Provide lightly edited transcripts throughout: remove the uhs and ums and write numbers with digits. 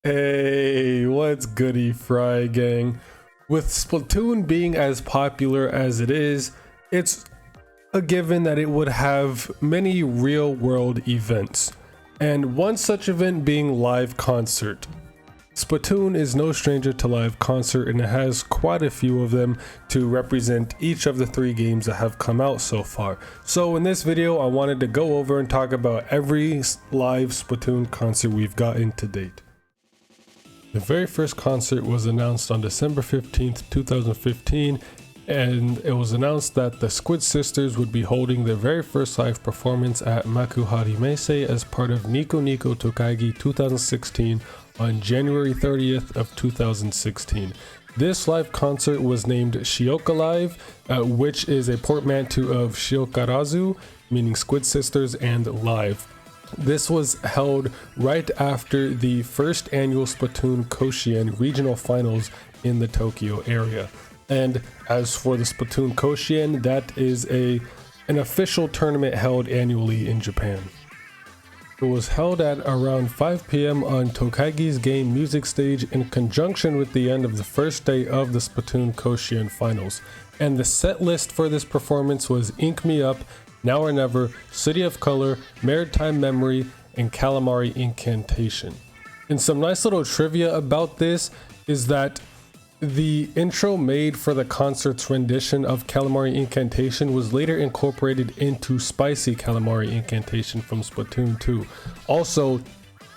Hey, what's goody, Frye gang? With Splatoon being as popular as it is, it's a given that it would have many real-world events, and one such event being live concert. Splatoon is no stranger to live concert, and it has quite a few of them to represent each of the 3 games that have come out so far. So in this video, I wanted to go over and talk about every live Splatoon concert we've gotten to date. The very first concert was announced on December 15th, 2015, and it was announced that the Squid sisters would be holding their very first live performance at Makuhari Mese as part of Niconico Tokaigi 2016 on January 30th of 2016. This live concert was named Shiokalive, which is a portmanteau of Shiokarazu, meaning Squid sisters, and live. This was held right after the first annual Splatoon Koshien regional finals in the Tokyo area. And as for the Splatoon Koshien, that is an official tournament held annually in Japan. It was held at around 5 p.m. on Tokaigi's game music stage in conjunction with the end of the first day of the Splatoon Koshien finals. And the set list for this performance was Ink Me Up, Now or Never, City of Color, Maritime Memory, and Calamari Incantation. And some nice little trivia about this is that the intro made for the concert's rendition of Calamari Incantation was later incorporated into Spicy Calamari Incantation from Splatoon 2. Also,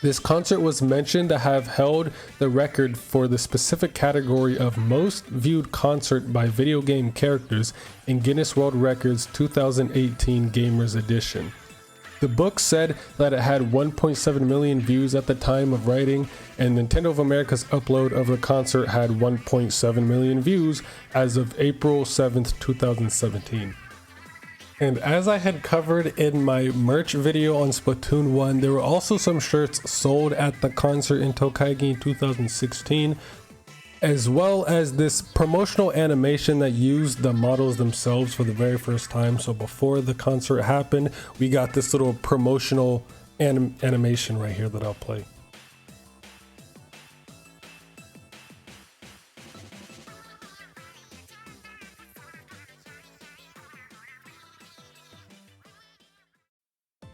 this concert was mentioned to have held the record for the specific category of most viewed concert by video game characters in Guinness World Records 2018 Gamers Edition. The book said that it had 1.7 million views at the time of writing, and Nintendo of America's upload of the concert had 1.7 million views as of April 7th, 2017. And as I had covered in my merch video on Splatoon 1, there were also some shirts sold at the concert in Tokaigi in 2016, as well as this promotional animation that used the models themselves for the very first time. So before the concert happened, we got this little promotional animation right here that I'll play.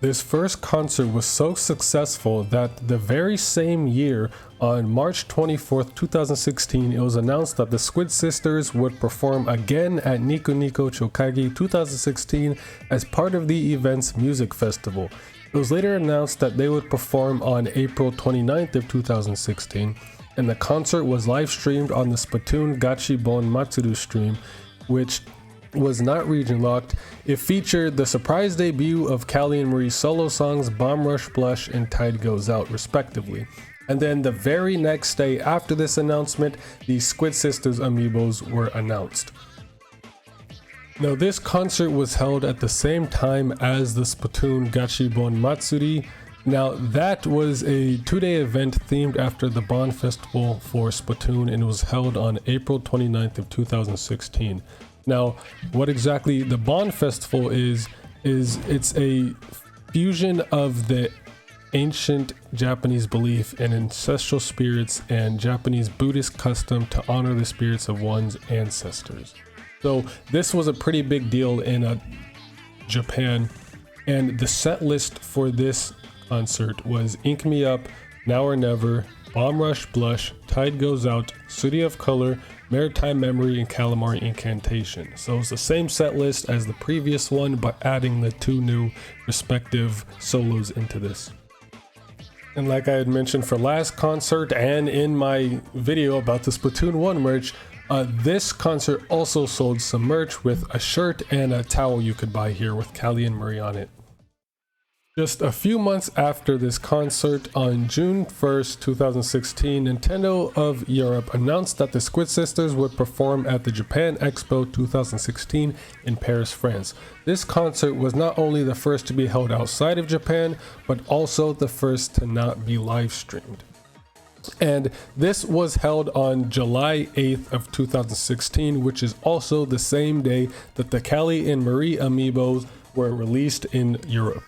This first concert was so successful that the very same year, on March 24th, 2016, it was announced that the Squid sisters would perform again at Niconico Chokaigi 2016 as part of the event's music festival. It was later announced that they would perform on April 29th of 2016, and the concert was live streamed on the Splatoon Gachibon Matsuru stream, which was not region locked. It featured the surprise debut of Callie and Marie's solo songs Bomb Rush Blush and Tide Goes Out respectively. And then the very next day after this announcement, the Squid Sisters amiibos were announced. Now this concert was held at the same time as the Splatoon Gachibon Matsuri. Now that was a 2-day event themed after the Bon Festival for Splatoon, and it was held on April 29th of 2016. Now, what exactly the Bon Festival is it's a fusion of the ancient Japanese belief in ancestral spirits and Japanese Buddhist custom to honor the spirits of one's ancestors. So this was a pretty big deal in Japan, and the set list for this concert was Ink Me Up, Now or Never, Bomb Rush Blush, Tide Goes Out, City of Color, Maritime Memory, and Calamari Incantation. So it's the same set list as the previous one, but adding the 2 new respective solos into this. And like I had mentioned for last concert and in my video about the Splatoon 1 merch, this concert also sold some merch with a shirt and a towel you could buy here with Callie and Marie on it. Just a few months after this concert, on June 1st, 2016, Nintendo of Europe announced that the Squid sisters would perform at the Japan Expo 2016 in Paris, France. This concert was not only the first to be held outside of Japan, but also the first to not be live streamed. And this was held on July 8th of 2016, which is also the same day that the Callie and Marie amiibos were released in Europe.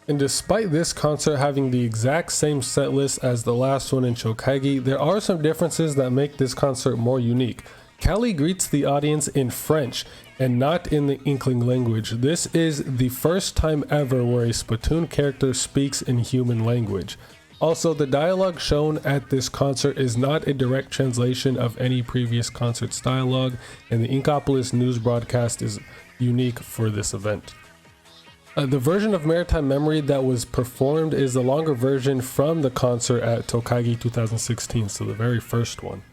And despite this concert having the exact same set list as the last one in Chokaigi, there are some differences that make this concert more unique. Callie greets the audience in French and not in the Inkling language. This is the first time ever where a Splatoon character speaks in human language. Also, the dialogue shown at this concert is not a direct translation of any previous concert's dialogue, and the Inkopolis news broadcast is unique for this event. The version of Maritime Memory that was performed is the longer version from the concert at Tokaigi 2016, so the very first one.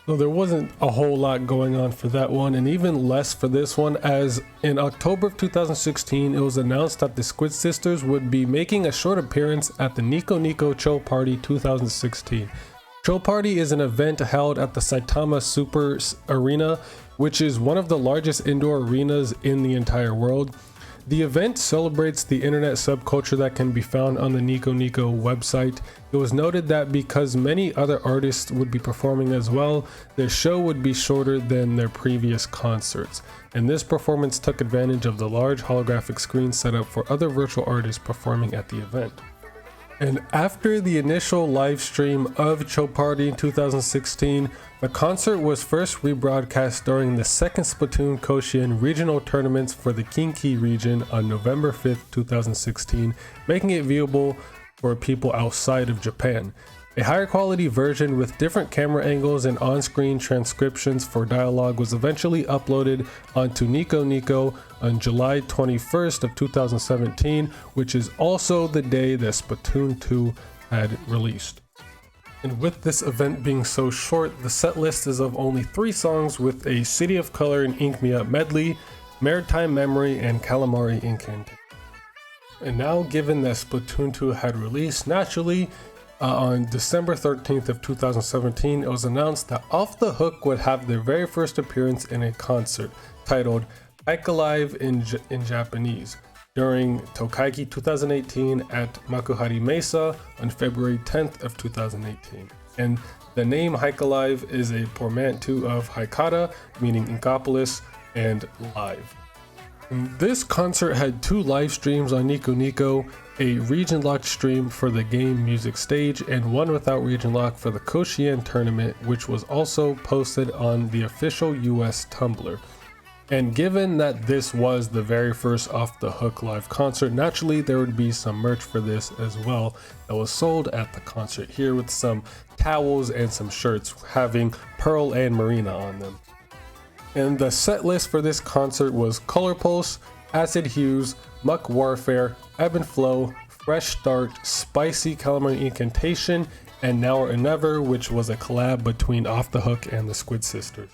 So there wasn't a whole lot going on for that one, and even less for this one, as in October of 2016 it was announced that the Squid sisters would be making a short appearance at the Niconico Cho Party 2016. Cho Party is an event held at the Saitama Super Arena, which is one of the largest indoor arenas in the entire world. The event celebrates the internet subculture that can be found on the Niconico website. It was noted that because many other artists would be performing as well, their show would be shorter than their previous concerts. And this performance took advantage of the large holographic screen set up for other virtual artists performing at the event. And after the initial live stream of Cho Party in 2016, the concert was first rebroadcast during the second Splatoon Koshien regional tournaments for the Kinki region on November 5th, 2016, making it viewable for people outside of Japan. A higher quality version with different camera angles and on-screen transcriptions for dialogue was eventually uploaded onto Niconico on July 21st of 2017, which is also the day that Splatoon 2 had released. And with this event being so short, the set list is of only 3 songs with a City of Color and Ink Me Up medley, Maritime Memory, and Calamari Incantation. And now, given that Splatoon 2 had released, naturally, on December 13th of 2017, it was announced that Off the Hook would have their very first appearance in a concert titled Haicalive in Japanese during Tokaigi 2018 at Makuhari Mesa on February 10th of 2018. And the name Haicalive is a portmanteau of Haikara, meaning Inkopolis, and live. And this concert had 2 live streams on Niconico, a region locked stream for the game music stage and one without region lock for the Koshien tournament, which was also posted on the official US Tumblr. And given that this was the very first Off the Hook live concert, naturally there would be some merch for this as well that was sold at the concert here, with some towels and some shirts having Pearl and Marina on them. And the set list for this concert was Color Pulse, Acid Hues, Muck Warfare, Ebb and Flow, Fresh Start, Spicy Calamari Incantation, and Now or Never, which was a collab between Off the Hook and the Squid sisters.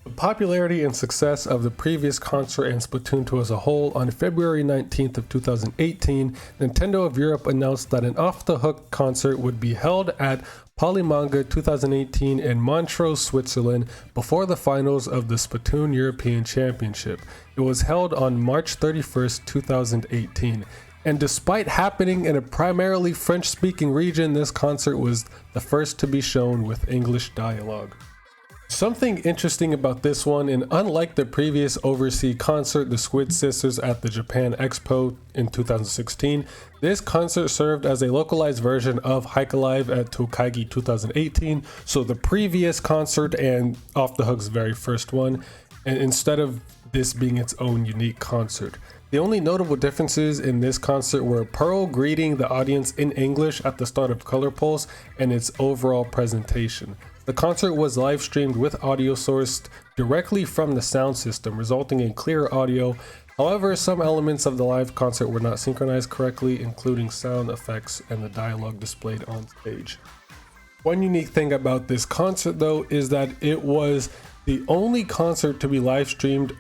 The popularity and success of the previous concert and Splatoon 2 as a whole, on February 19th of 2018, Nintendo of Europe announced that an Off the Hook concert would be held at Polymanga 2018 in Montreux, Switzerland, before the finals of the Splatoon European Championship. It was held on March 31st, 2018. And despite happening in a primarily French-speaking region, this concert was the first to be shown with English dialogue. Something interesting about this one, and unlike the previous overseas concert, the Squid sisters at the Japan Expo in 2016, this concert served as a localized version of Haicalive at Tokaigi 2018, so the previous concert and Off the Hook's very first one, and instead of this being its own unique concert. The only notable differences in this concert were Pearl greeting the audience in English at the start of Color Pulse and its overall presentation. The concert was live streamed with audio sourced directly from the sound system, resulting in clear audio. However, some elements of the live concert were not synchronized correctly, including sound effects and the dialogue displayed on stage. One unique thing about this concert, though, is that it was the only concert to be live streamed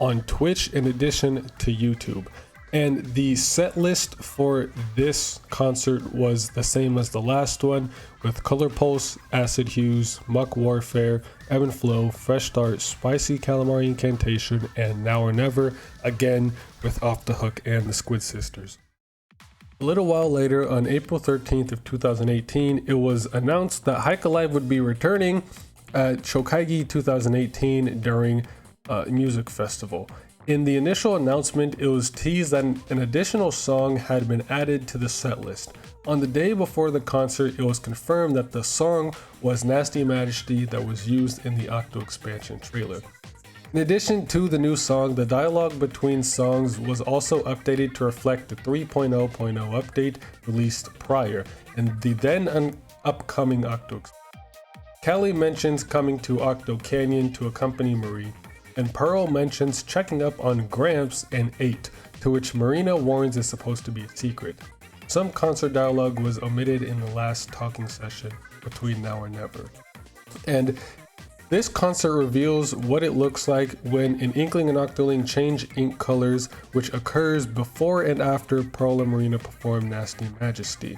on Twitch in addition to YouTube. And the set list for this concert was the same as the last one, with Color Pulse, Acid Hues, Muck Warfare, Ebb and Flow, Fresh Start, Spicy Calamari Incantation, and Now or Never, again with Off the Hook and the Squid sisters. A little while later, on April 13th of 2018, it was announced that Haicalive would be returning at Chokaigi 2018 during a music festival. In the initial announcement, it was teased that an additional song had been added to the setlist. On the day before the concert, it was confirmed that the song was Nasty Majesty that was used in the Octo expansion trailer. In addition to the new song, the dialogue between songs was also updated to reflect the 3.0.0 update released prior, and the then upcoming Octo. Callie mentions coming to Octo Canyon to accompany Marie, and Pearl mentions checking up on Gramps and 8, to which Marina warns is supposed to be a secret. Some concert dialogue was omitted in the last talking session between Now or Never. And this concert reveals what it looks like when an Inkling and Octoling change ink colors, which occurs before and after Pearl and Marina perform Nasty Majesty.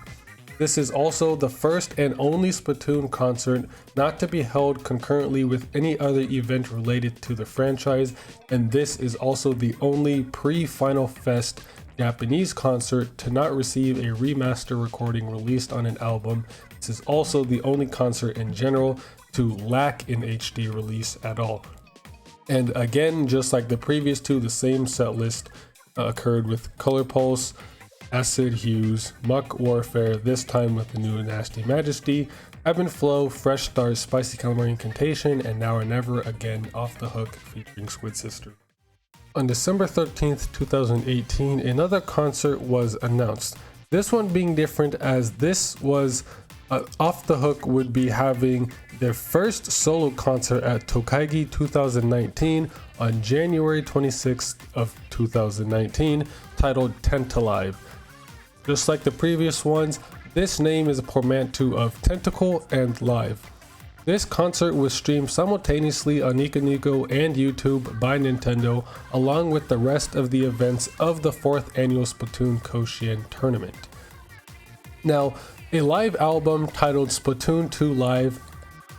This is also the first and only Splatoon concert not to be held concurrently with any other event related to the franchise, and this is also the only pre-Final Fest Japanese concert to not receive a remaster recording released on an album. This is also the only concert in general to lack an HD release at all. And again, just like the previous two, the same set list occurred with Color Pulse, Acid Hues, Muck Warfare, this time with the new Nasty Majesty, Ebb and Flow, Fresh Start, Spicy Calamari Incantation, and Now or Never, again Off the Hook featuring Squid Sister. On December 13th, 2018, another concert was announced. This one being different as this was Off the Hook would be having their first solo concert at Tokaigi 2019 on January 26th of 2019, titled Haicalive. Just like the previous ones, this name is a portmanteau of tentacle and live. This concert was streamed simultaneously on Niconico and YouTube by Nintendo, along with the rest of the events of the 4th annual Splatoon Koshien tournament. Now, a live album titled Splatoon 2 Live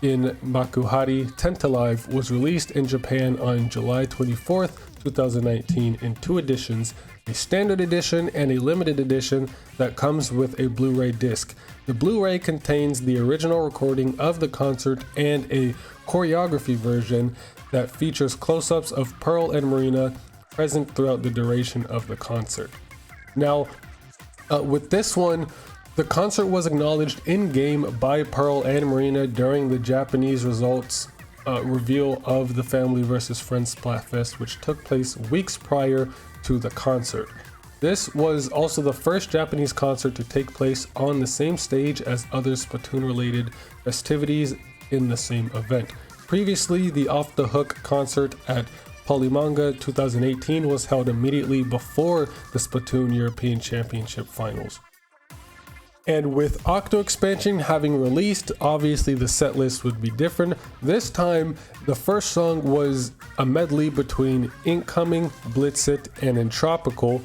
in Makuhari Haicalive was released in Japan on July 24th, 2019 in 2 editions, a standard edition and a limited edition that comes with a Blu-ray disc. The Blu-ray contains the original recording of the concert and a choreography version that features close-ups of Pearl and Marina present throughout the duration of the concert. Now, with this one, the concert was acknowledged in-game by Pearl and Marina during the Japanese results reveal of the Family vs. Friends Splatfest, which took place weeks prior to the concert. This was also the first Japanese concert to take place on the same stage as other Splatoon-related festivities in the same event. Previously, the Off the Hook concert at Polymanga 2018 was held immediately before the Splatoon European Championship Finals. And with Octo expansion having released, obviously the set list would be different. This time, the first song was a medley between Incoming, Blitzit, and Entropical.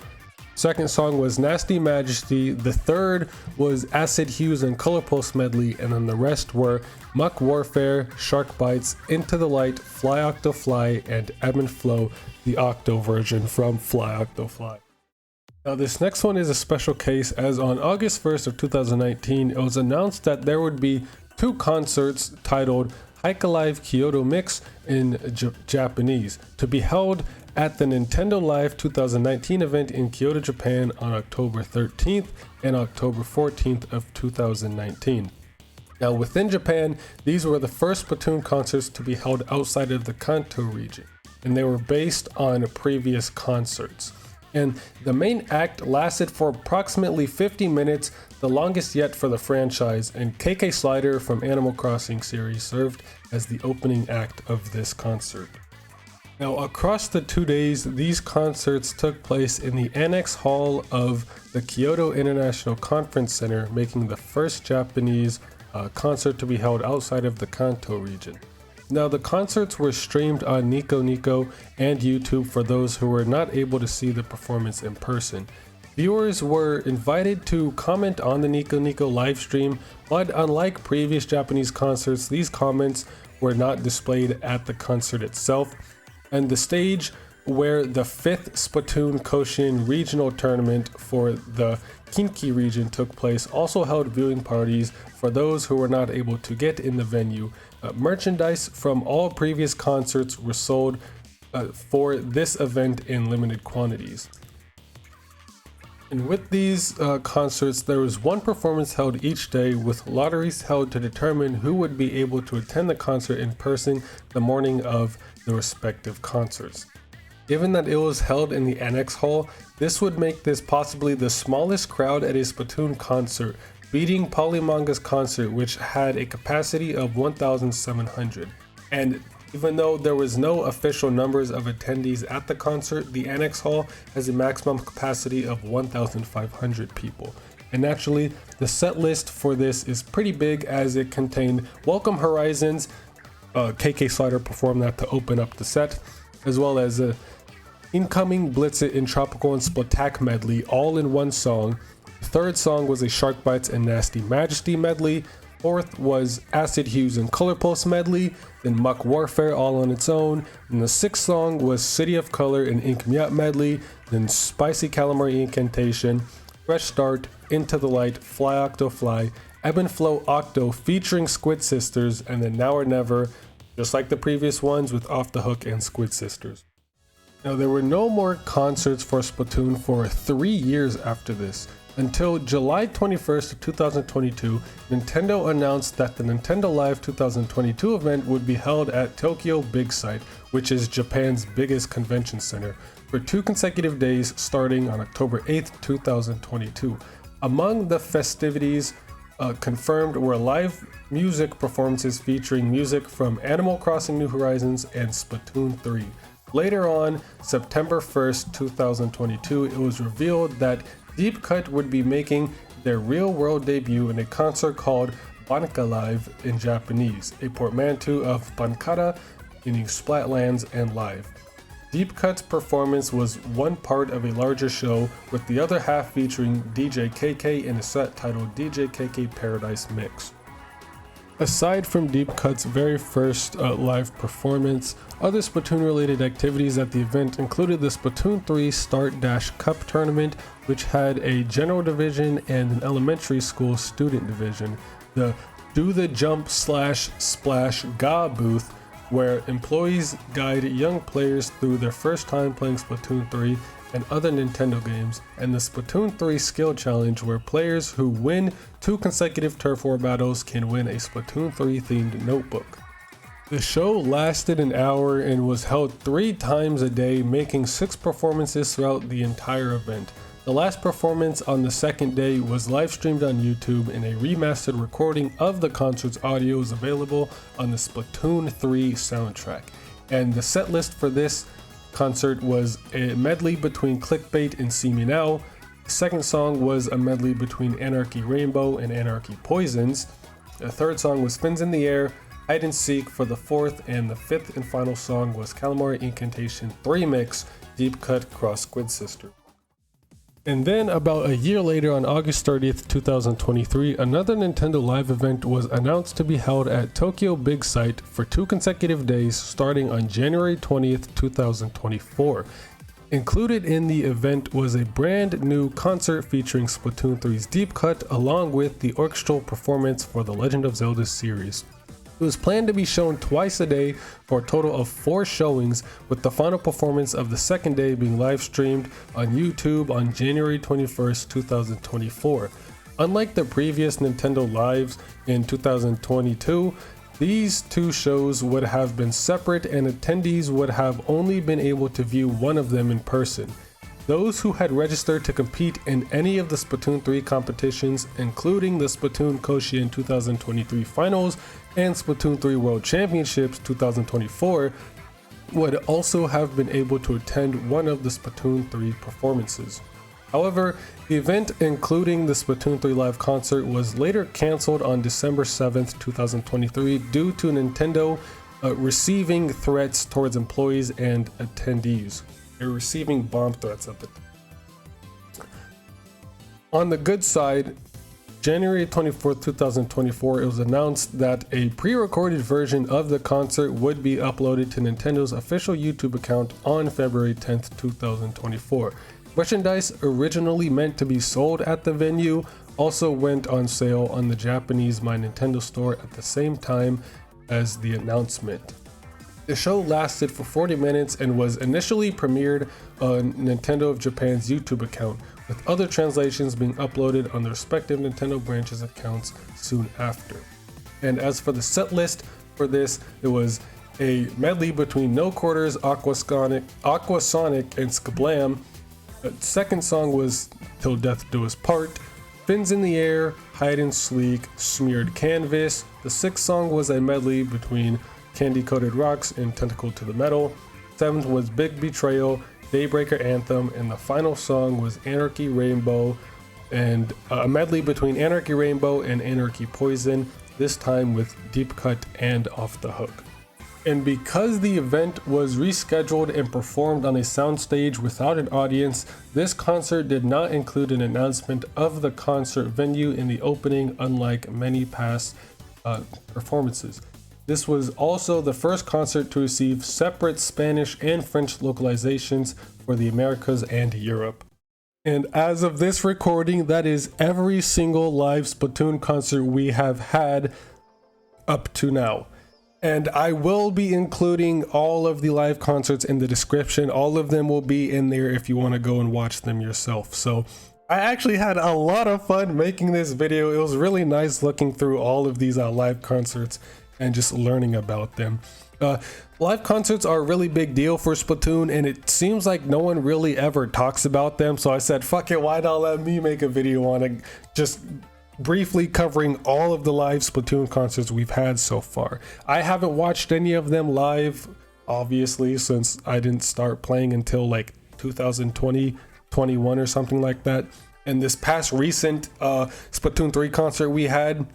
Second song was Nasty Majesty. The third was Acid Hues and Color Pulse medley, and then the rest were Muck Warfare, Shark Bites, Into the Light, Fly Octo Fly, and Ebb and Flow, the Octo version from Fly Octo Fly. Now this next one is a special case, as on August 1st of 2019, it was announced that there would be 2 concerts titled Haicalive Kyoto Mix in Japanese to be held at the Nintendo Live 2019 event in Kyoto, Japan on October 13th and October 14th of 2019. Now within Japan, these were the first Splatoon concerts to be held outside of the Kanto region, and they were based on previous concerts. And the main act lasted for approximately 50 minutes, the longest yet for the franchise, and KK Slider from Animal Crossing series served as the opening act of this concert. Now across the 2 days, these concerts took place in the Annex Hall of the Kyoto International Conference Center, making the first Japanese concert to be held outside of the Kanto region. Now the concerts were streamed on Niconico and YouTube for those who were not able to see the performance in person. Viewers were invited to comment on the Niconico live stream, but unlike previous Japanese concerts, these comments were not displayed at the concert itself. And the stage where the 5th Splatoon Koshien regional tournament for the Kinki region took place also held viewing parties for those who were not able to get in the venue. Merchandise from all previous concerts were sold for this event in limited quantities. And with these concerts, there was one performance held each day, with lotteries held to determine who would be able to attend the concert in person the morning of the respective concerts. Given that it was held in the Annex Hall, this would make this possibly the smallest crowd at a Splatoon concert, beating Polymanga's concert, which had a capacity of 1,700. And even though there was no official numbers of attendees at the concert, the Annex Hall has a maximum capacity of 1,500 people. And naturally, the set list for this is pretty big, as it contained Welcome Horizons, KK Slider performed that to open up the set, as well as Incoming, Blitz It, and Tropical and Splatak medley, all in one song. The third song was a Shark Bites and Nasty Majesty medley. Fourth was Acid Hues and Color Pulse medley, then Muck Warfare all on its own. And the sixth song was City of Color and Ink Miat medley, then Spicy Calamari Incantation, Fresh Start, Into the Light, Fly Octo Fly, Ebb and Flow Octo featuring Squid Sisters, and then Now or Never, just like the previous ones with Off the Hook and Squid Sisters. Now, there were no more concerts for Splatoon for 3 years after this. Until July 21st of 2022, Nintendo announced that the Nintendo Live 2022 event would be held at Tokyo Big Sight, which is Japan's biggest convention center, for 2 consecutive days starting on October 8th, 2022. Among the festivities confirmed were live music performances featuring music from Animal Crossing New Horizons and Splatoon 3. Later on, September 1st, 2022, it was revealed that Deep Cut would be making their real-world debut in a concert called Haicalive in Japanese, a portmanteau of Bankara, meaning Splatlands, and Live. Deep Cut's performance was one part of a larger show, with the other half featuring DJ KK in a set titled DJ KK Paradise Mix. Aside from Deep Cut's very first live performance, other Splatoon-related activities at the event included the Splatoon 3 Start Dash Cup Tournament, which had a general division and an elementary school student division, the Do the Jump Slash Splash Ga booth, where employees guide young players through their first time playing Splatoon 3 and other Nintendo games, and the Splatoon 3 Skill Challenge, where players who win 2 consecutive Turf War battles can win a Splatoon 3 themed notebook. The show lasted an hour and was held 3 times a day, making 6 performances throughout the entire event. The last performance on the second day was live streamed on YouTube, and a remastered recording of the concert's audio is available on the Splatoon 3 soundtrack. And the set list for this concert was a medley between Clickbait and See Me Now. The second song was a medley between Anarchy Rainbow and Anarchy Poisons. The third song was Fins in the Air, Hide and Seek for the fourth, and the fifth and final song was Calamari Incantation 3 Mix, Deep Cut Cross Squid Sister. And then about a year later, on August 30th, 2023, another Nintendo Live event was announced to be held at Tokyo Big Sight for 2 consecutive days starting on January 20th, 2024. Included in the event was a brand new concert featuring Splatoon 3's Deep Cut, along with the orchestral performance for the Legend of Zelda series. It was planned to be shown twice a day for a total of 4 showings, with the final performance of the second day being live streamed on YouTube on January 21st, 2024. Unlike the previous Nintendo Lives in 2022, these 2 shows would have been separate, and attendees would have only been able to view one of them in person. Those who had registered to compete in any of the Splatoon 3 competitions, including the Splatoon Koshien 2023 Finals and Splatoon 3 World Championships 2024, would also have been able to attend one of the Splatoon 3 performances. However, the event, including the Splatoon 3 live concert, was later cancelled on December 7th, 2023 due to Nintendo receiving threats towards employees and attendees. They're receiving bomb threats at the time. On the good side, January 24th, 2024, it was announced that a pre-recorded version of the concert would be uploaded to Nintendo's official YouTube account on February 10th, 2024. Merchandise originally meant to be sold at the venue also went on sale on the Japanese My Nintendo store at the same time as the announcement. The show lasted for 40 minutes and was initially premiered on Nintendo of Japan's YouTube account, with other translations being uploaded on the respective Nintendo branches accounts soon after. And as for the set list for this, it was a medley between No Quarters, Aquasonic, and Skablam. The second song was Till Death Do Us Part, Fins in the Air, Hide and Sleek, Smeared Canvas. The sixth song was a medley between Candy Coated Rocks and Tentacle to the Metal. Seventh was Big Betrayal, Daybreaker Anthem, and the final song was Anarchy Rainbow, and a medley between Anarchy Rainbow and Anarchy Poison, this time with Deep Cut and Off the Hook. And because the event was rescheduled and performed on a soundstage without an audience, this concert did not include an announcement of the concert venue in the opening, unlike many past performances. This was also the first concert to receive separate Spanish and French localizations for the Americas and Europe. And as of this recording, that is every single live Splatoon concert we have had up to now. And I will be including all of the live concerts in the description. All of them will be in there if you want to go and watch them yourself. So I actually had a lot of fun making this video. It was really nice looking through all of these live concerts and just learning about them. Live concerts are a really big deal for Splatoon, and it seems like no one really ever talks about them. So I said, fuck it, why not let me make a video on it, just briefly covering all of the live Splatoon concerts we've had so far. I haven't watched any of them live, obviously, since I didn't start playing until like 2020, 21 or something like that. And this past recent Splatoon 3 concert we had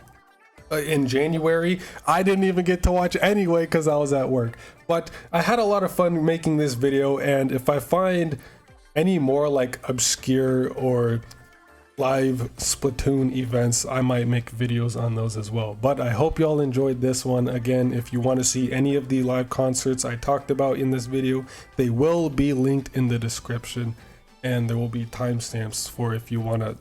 in January, I didn't even get to watch anyway because I was at work. But I had a lot of fun making this video, and if I find any more like obscure or live Splatoon events, I might make videos on those as well. But I hope y'all enjoyed this one. Again, if you want to see any of the live concerts I talked about in this video, they will be linked in the description, and there will be timestamps for if you want to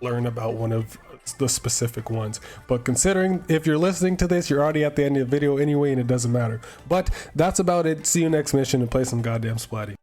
learn about one of the specific ones. But considering if you're listening to this, you're already at the end of the video anyway, and it doesn't matter. But that's about it. See you next mission and play some goddamn Splatty.